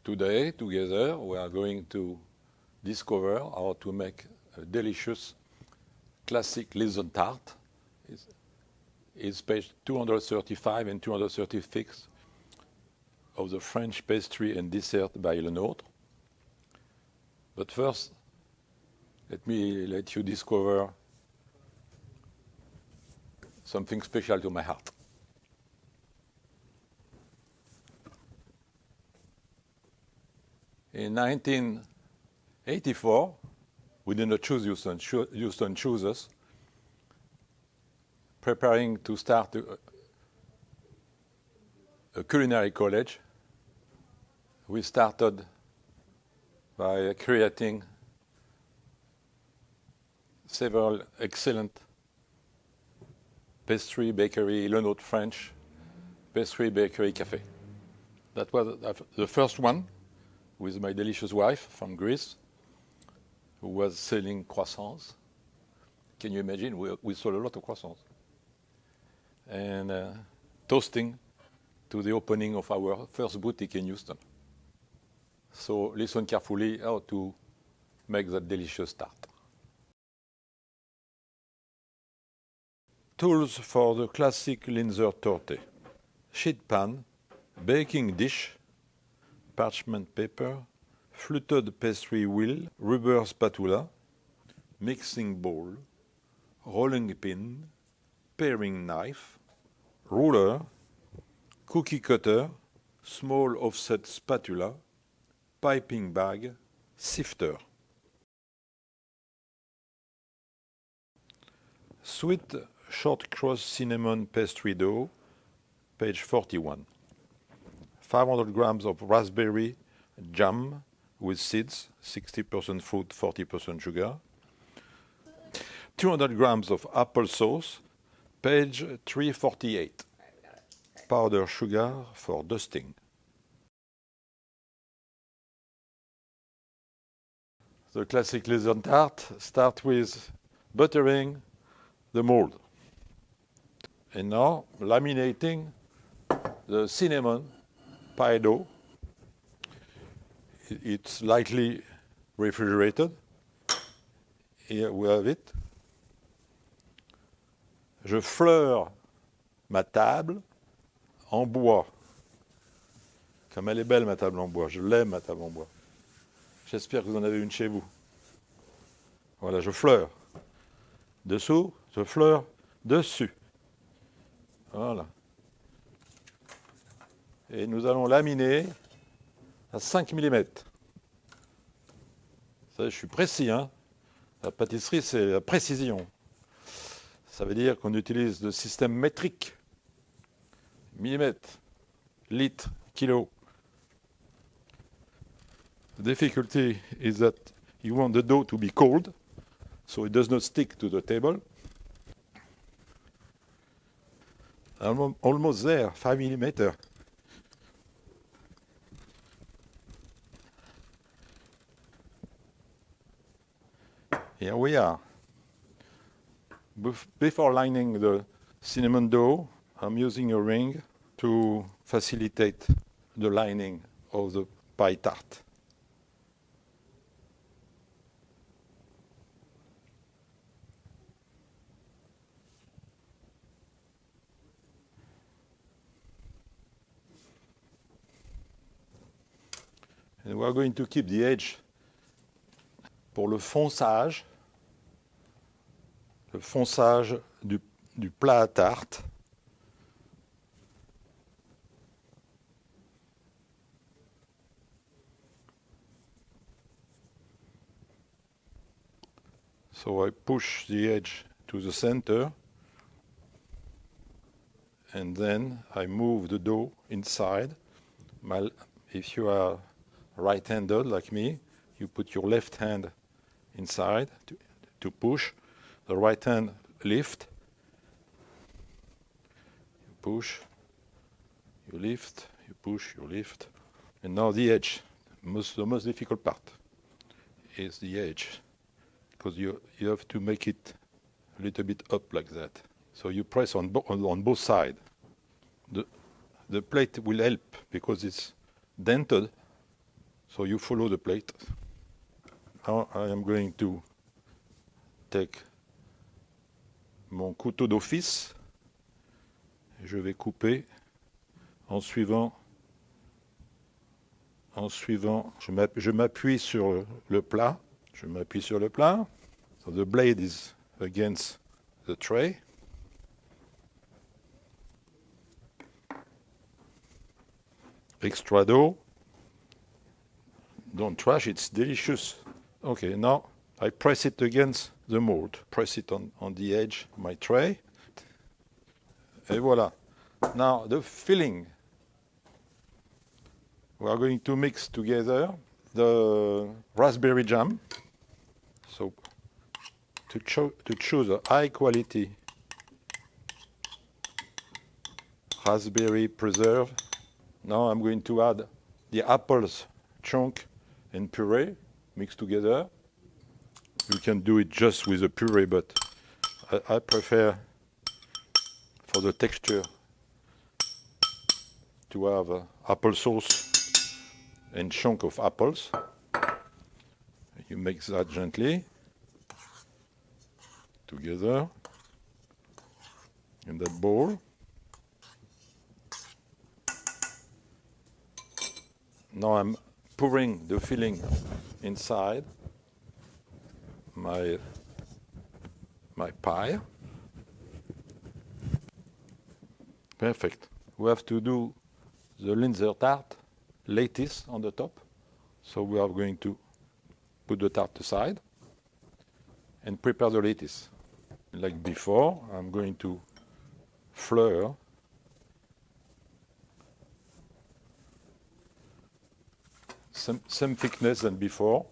Today, together, we are going to discover how to make a delicious classic Linzer Tarte. It's page 235 and 236 of the French Pastry and Desserts by Lenôtre. But first, let me let you discover something special to my heart. In 1984, we did not choose Houston. Houston chose us, preparing to start a culinary college. We started by creating several excellent pastry, bakery, Lenotre French, pastry, bakery, cafe. That was the first one with my delicious wife from Greece, who was selling croissants. Can you imagine? We sold a lot of croissants. And toasting to the opening of our first boutique in Houston. So listen carefully how to make that delicious tart. Tools for the classic Linzer Torte: sheet pan, baking dish, parchment paper, fluted pastry wheel, rubber spatula, mixing bowl, rolling pin, paring knife, ruler, cookie cutter, small offset spatula, piping bag, sifter. Sweet short crust cinnamon pastry dough, page 41. 500 grams of raspberry jam with seeds, 60% fruit, 40% sugar. 200 grams of apple sauce, page 348. Powder sugar for dusting. The classic Linzer Tarte starts with buttering the mold. And now laminating the cinnamon pie dough. It's lightly refrigerated. Here we have it. Je fleure ma table en bois. Comme elle est belle, ma table en bois. Je l'aime, ma table en bois. J'espère que vous en avez une chez vous. Voilà, je fleure. Dessous, je fleure dessus. Voilà. Et nous allons laminer à 5 mm. Ça, je suis précis, hein. La pâtisserie, c'est la précision. Ça veut dire qu'on utilise le système métrique. Millimètres, litres, kilos. The difficulty is that you want the dough to be cold, so it does not stick to the table. Almost there, 5 mm. Here we are. Before lining the cinnamon dough, I'm using a ring to facilitate the lining of the pie tart. And we are going to keep the edge pour le fonçage du plat à tarte. So I push the edge to the center, and then I move the dough inside. If you are right-handed like me, you put your left hand inside to push. The right hand lift. You push, you lift, you push, you lift. And now the edge. The most difficult part is the edge, because you have to make it a little bit up like that. So you press on both sides. The plate will help because it's dented So you follow the plate. Now I am going to take mon couteau d'office. Je vais couper en suivant, je m'appuie sur le plat. Je m'appuie sur le plat. So the blade is against the tray. Extra dough. Don't trash, it's delicious. Okay, now I press it against the mold. Press it on the edge of my tray. Et voilà. Now the filling. We are going to mix together the raspberry jam. So to choose a high quality raspberry preserve. Now I'm going to add the apples chunk and puree mixed together. You can do it just with a puree, but I prefer for the texture to have applesauce and chunk of apples. You mix that gently together in that bowl. Now I'm pouring the filling inside my pie. Perfect. We have to do the Linzer Tarte lattice on the top. So we are going to put the tart aside and prepare the lattice. Like before, I'm going to fleur same thickness than before.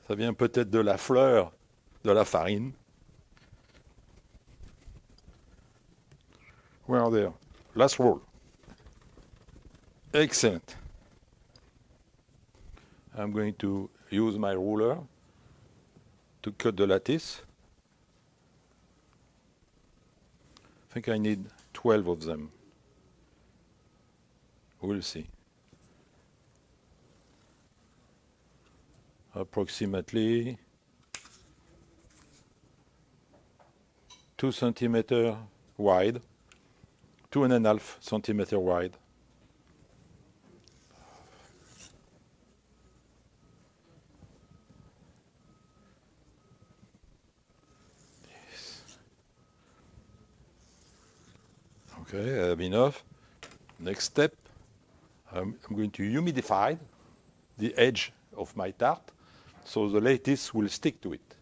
Ça vient peut-être de la fleur de la farine. We are there. Last roll. Excellent. I'm going to use my ruler to cut the lattice. I think I need 12 of them. We'll see. Approximately 2 centimeters wide, 2.5 centimeters wide. Yes. Okay, I have enough. Next step, I'm going to humidify the edge of my tart so the lattice will stick to it.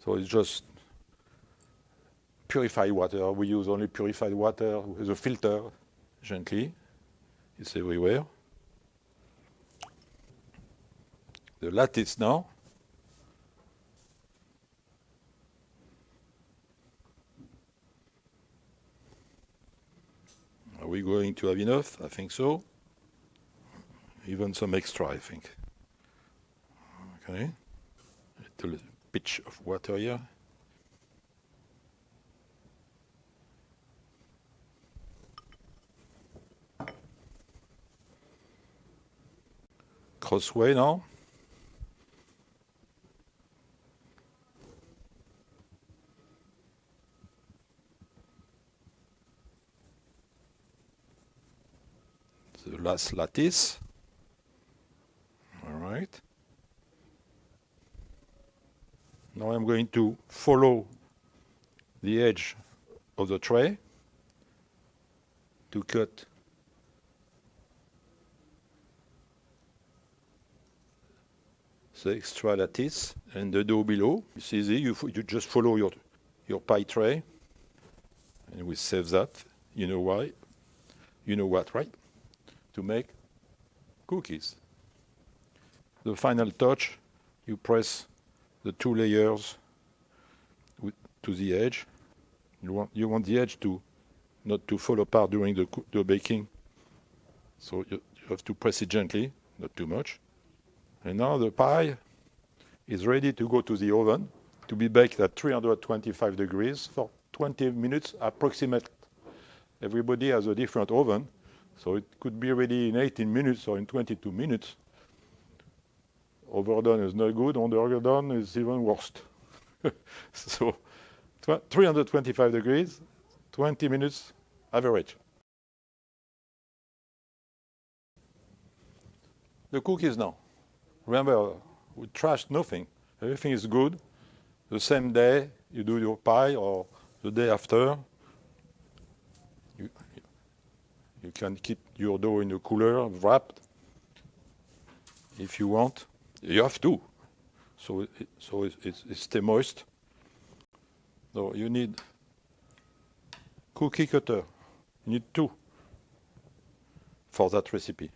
So it's just purified water. We use only purified water with a filter, gently. It's everywhere. The lattice now. Are we going to have enough? I think so. Even some extra, I think. Okay. A little pitch of water here. Crossway now. The last lattice. All right. Now I'm going to follow the edge of the tray to cut the extra lattice and the dough below. It's easy. You just follow your pie tray, and we save that. You know why? You know what, right? To make cookies. The final touch, you press the 2 layers to the edge. You want the edge not to fall apart during the baking. So you have to press it gently, not too much. And now the pie is ready to go to the oven to be baked at 325 degrees for 20 minutes approximate. Everybody has a different oven, so it could be ready in 18 minutes or in 22 minutes. Overdone is not good, underdone is even worse. So 325 degrees, 20 minutes average. The cookies now. Remember, we trashed nothing. Everything is good. The same day you do your pie or the day after. You can keep your dough in the cooler, wrapped, if you want. You have to, so it stay moist. So you need cookie cutter. You need 2 for that recipe.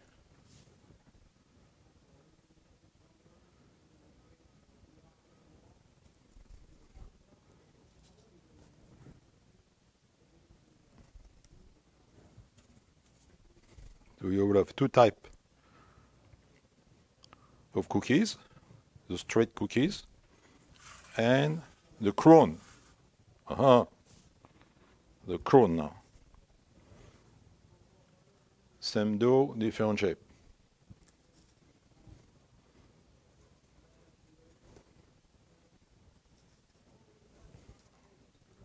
So you will have 2 types of cookies, the straight cookies, and the crown. The crown now. Same dough, different shape.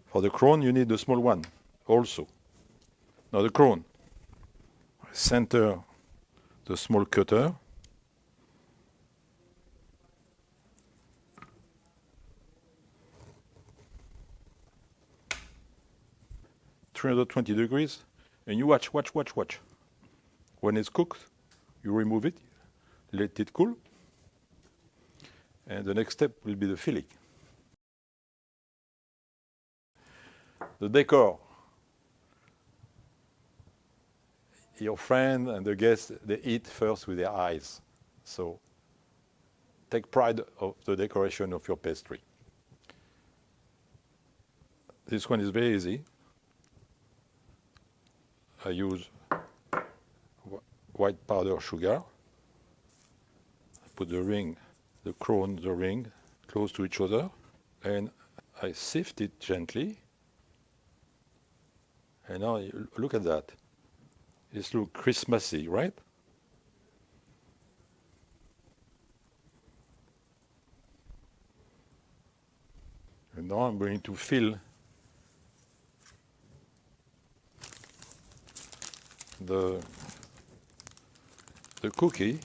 For the crown, you need the small one also. Now the crown. Center the small cutter. (320 degrees), and you watch. When it's cooked, you remove it, let it cool, and the next step will be the filling. The decor. Your friend and the guests, they eat first with their eyes. So take pride of the decoration of your pastry. This one is very easy. I use white powder sugar. I put the ring, the crown, the ring close to each other, and I sift it gently. And now look at that. It looks Christmassy, right? And now I'm going to fill the cookie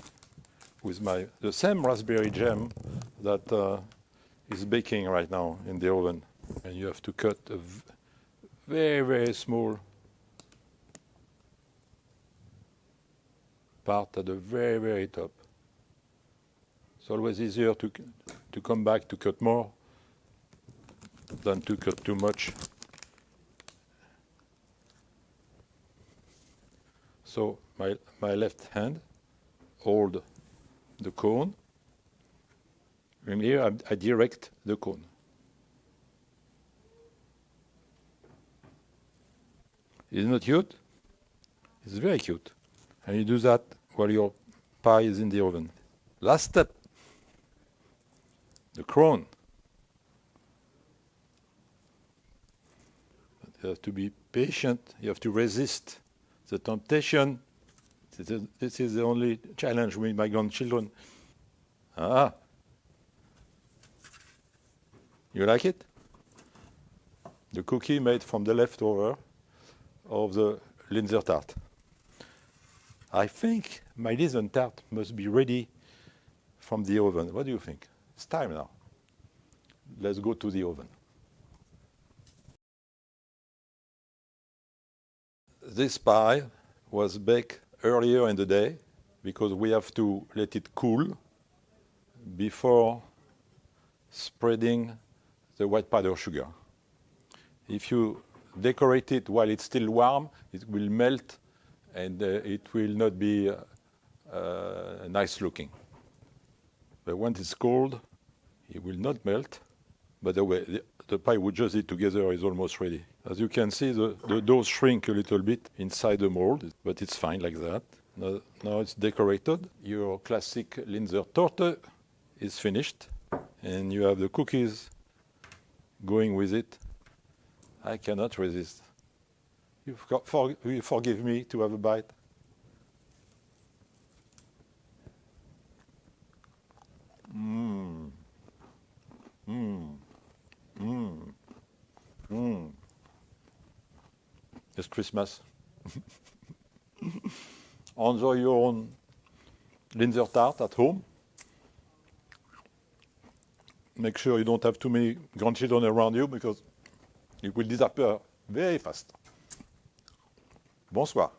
with the same raspberry jam that is baking right now in the oven. And you have to cut a very, very small part at the very, very top. It's always easier to come back to cut more than to cut too much. So my left hand hold the cone, and here I direct the cone. It's not cute? It's very cute. And you do that while your pie is in the oven. Last step, the crown. You have to be patient. You have to resist the temptation. This is the only challenge with my grandchildren. You like it? The cookie made from the leftover of the Linzer Tarte. I think my Linzer Tarte must be ready from the oven. What do you think? It's time now. Let's go to the oven. This pie was baked earlier in the day because we have to let it cool before spreading the white powder sugar. If you decorate it while it's still warm, it will melt and it will not be nice looking. But once it's cold, it will not melt. By the way, the pie we just did together is almost ready. As you can see, the dough shrink a little bit inside the mold, but it's fine like that. Now it's decorated. Your classic Linzer Torte is finished, and you have the cookies going with it. I cannot resist. You forgive me to have a bite? Mmm. Mmm. Mmm. Mmm. It's Christmas. Enjoy your own Linzer Tarte at home. Make sure you don't have too many grandchildren around you because it will disappear very fast. Bonsoir.